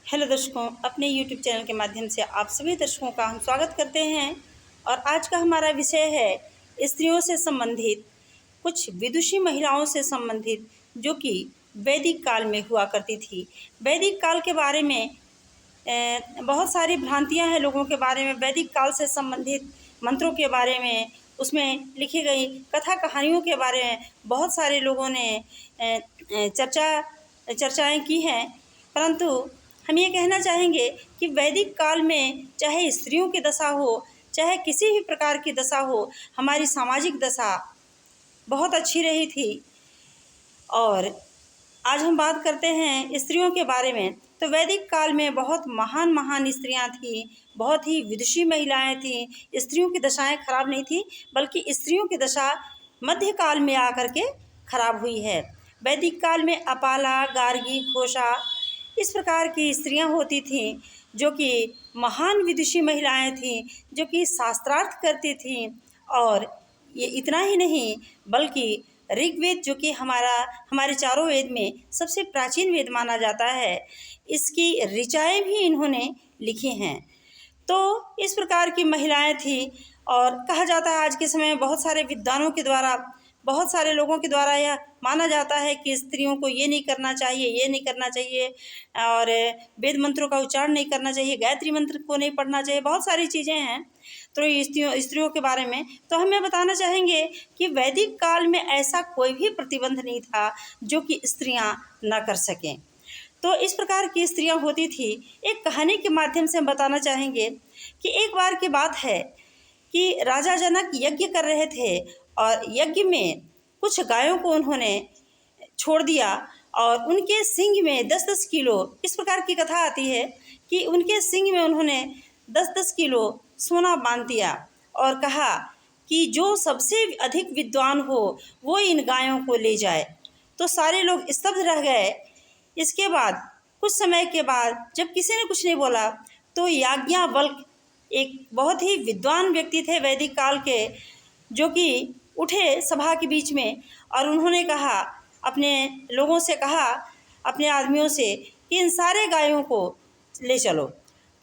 Hello दर्शकों, अपने YouTube channel के माध्यम से आप सभी दर्शकों का हम स्वागत करते हैं। और आज का हमारा विषय है स्त्रियों से संबंधित कुछ विदुषी महिलाओं से संबंधित जो कि वैदिक काल में हुआ करती थी। वैदिक काल के बारे में बहुत सारी भ्रांतियां हैं लोगों के बारे में। वैदिक काल से संबंधित मंत्रों के बारे में, उसमें लिखी गई कथा कहानियों के बारे में बहुत सारे लोगों ने चर्चाएं की हैं। परंतु हम ये कहना चाहेंगे कि वैदिक काल में चाहे स्त्रियों की दशा हो, चाहे किसी भी प्रकार की दशा हो, हमारी सामाजिक दशा बहुत अच्छी रही थी। और आज हम बात करते हैं स्त्रियों के बारे में। तो वैदिक काल में बहुत महान महान स्त्रियां थीं, बहुत ही विदुषी महिलाएं थीं। स्त्रियों की दशाएं खराब नहीं थी, बल्कि स्त्रियों की दशा मध्यकाल में आकर के खराब हुई है। वैदिक काल में अपाला, गार्गी, घोषा इस प्रकार की स्त्रियां होती थीं जो कि महान विदुषी महिलाएं थीं, जो कि शास्त्रार्थ करती थीं। और ये इतना ही नहीं, बल्कि ऋग्वेद जो कि हमारे चारों वेद में सबसे प्राचीन वेद माना जाता है, इसकी ऋचाएँ भी इन्होंने लिखी हैं। तो इस प्रकार की महिलाएं थीं। और कहा जाता है आज के समय में बहुत सारे विद्वानों के द्वारा, बहुत सारे लोगों के द्वारा यह माना जाता है कि स्त्रियों को ये नहीं करना चाहिए, ये नहीं करना चाहिए, और वेद मंत्रों का उच्चारण नहीं करना चाहिए, गायत्री मंत्र को नहीं पढ़ना चाहिए, बहुत सारी चीज़ें हैं। तो स्त्रियों के बारे में तो हमें बताना चाहेंगे कि वैदिक काल में ऐसा कोई भी प्रतिबंध नहीं था जो कि स्त्रियां न कर सकें। तो इस प्रकार की स्त्रियां होती थी। एक कहानी के माध्यम से हम बताना चाहेंगे कि एक बार की बात है कि राजा जनक यज्ञ कर रहे थे और यज्ञ में कुछ गायों को उन्होंने छोड़ दिया और उनके सींग में 10-10 किलो, इस प्रकार की कथा आती है कि उनके सींग में उन्होंने 10-10 किलो सोना बांध दिया और कहा कि जो सबसे अधिक विद्वान हो वो इन गायों को ले जाए। तो सारे लोग स्तब्ध रह गए। इसके बाद कुछ समय के बाद जब किसी ने कुछ नहीं बोला तो याज्ञवल्क्य एक बहुत ही विद्वान व्यक्ति थे वैदिक काल के, जो कि उठे सभा के बीच में और उन्होंने कहा, अपने लोगों से कहा, अपने आदमियों से कि इन सारे गायों को ले चलो।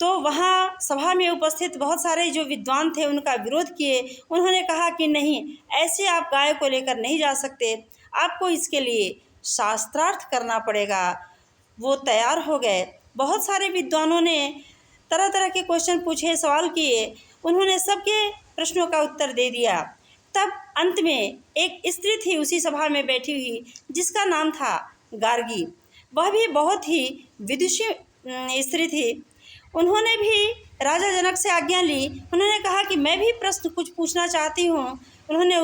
तो वहाँ सभा में उपस्थित बहुत सारे जो विद्वान थे उनका विरोध किए। उन्होंने कहा कि नहीं, ऐसे आप गाय को लेकर नहीं जा सकते, आपको इसके लिए शास्त्रार्थ करना पड़ेगा। वो तैयार हो गए। बहुत सारे विद्वानों ने तरह तरह के क्वेश्चन पूछे, सवाल किए, उन्होंने सबके प्रश्नों का उत्तर दे दिया। तब अंत में एक स्त्री थी उसी सभा में बैठी हुई जिसका नाम था गार्गी। वह भी बहुत ही विदुषी स्त्री थी। उन्होंने भी राजा जनक से आज्ञा ली। उन्होंने कहा कि मैं भी प्रश्न कुछ पूछना चाहती हूँ। उन्होंने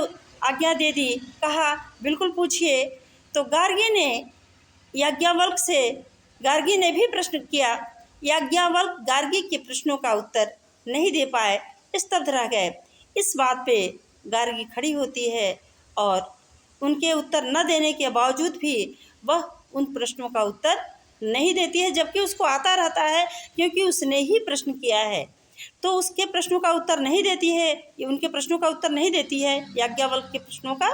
आज्ञा दे दी, कहा बिल्कुल पूछिए। तो गार्गी ने भी प्रश्न किया। याज्ञवल्क्य गार्गी के प्रश्नों का उत्तर नहीं दे पाए, स्तब्ध रह गए। इस बात पे गार्गी खड़ी होती है और उनके उत्तर न देने के बावजूद भी वह उन प्रश्नों का उत्तर नहीं देती है, जबकि उसको आता रहता है क्योंकि उसने ही प्रश्न किया है। तो उसके प्रश्नों का उत्तर नहीं देती है, ये उनके प्रश्नों का उत्तर नहीं देती है याज्ञवल्क्य के प्रश्नों का,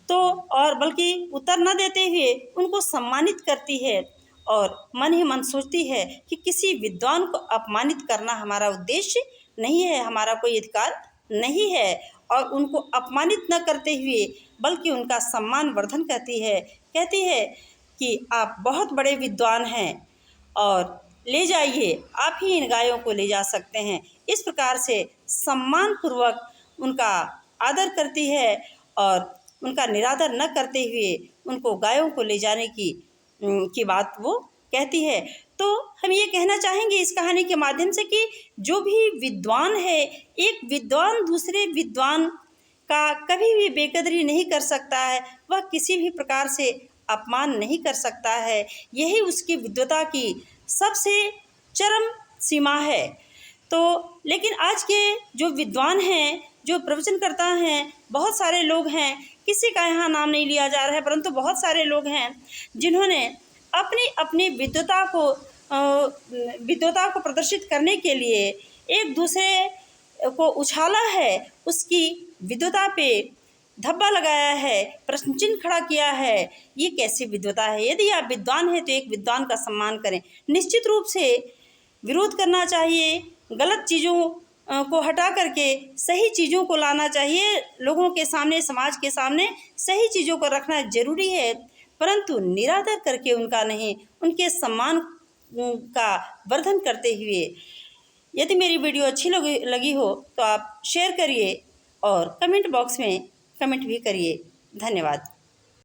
तो और बल्कि उत्तर न देते हुए उनको सम्मानित करती है और मन ही मन सोचती है कि किसी विद्वान को अपमानित करना हमारा उद्देश्य नहीं है, हमारा कोई अधिकार नहीं है। और उनको अपमानित न करते हुए बल्कि उनका सम्मान वर्धन करती है। कहती है कि आप बहुत बड़े विद्वान हैं और ले जाइए, आप ही इन गायों को ले जा सकते हैं। इस प्रकार से सम्मानपूर्वक उनका आदर करती है और उनका निरादर न करते हुए उनको गायों को ले जाने की बात वो कहती है। तो हम ये कहना चाहेंगे इस कहानी के माध्यम से कि जो भी विद्वान है, एक विद्वान दूसरे विद्वान का कभी भी बेकदरी नहीं कर सकता है, वह किसी भी प्रकार से अपमान नहीं कर सकता है। यही उसकी विद्वता की सबसे चरम सीमा है। तो लेकिन आज के जो विद्वान हैं, जो प्रवचन करता हैं, बहुत सारे लोग हैं, किसी का यहाँ नाम नहीं लिया जा रहा है, परंतु बहुत सारे लोग हैं जिन्होंने अपनी अपनी विद्वता को प्रदर्शित करने के लिए एक दूसरे को उछाला है, उसकी विद्वता पे धब्बा लगाया है, प्रश्न चिन्ह खड़ा किया है, ये कैसी विद्वता है। यदि आप विद्वान हैं तो एक विद्वान का सम्मान करें। निश्चित रूप से विरोध करना चाहिए, गलत चीज़ों को हटा करके सही चीज़ों को लाना चाहिए। लोगों के सामने, समाज के सामने सही चीज़ों को रखना ज़रूरी है, परंतु निरादर करके उनका नहीं, उनके सम्मान का वर्धन करते हुए। यदि मेरी वीडियो अच्छी लगी हो तो आप शेयर करिए और कमेंट बॉक्स में कमेंट भी करिए। धन्यवाद।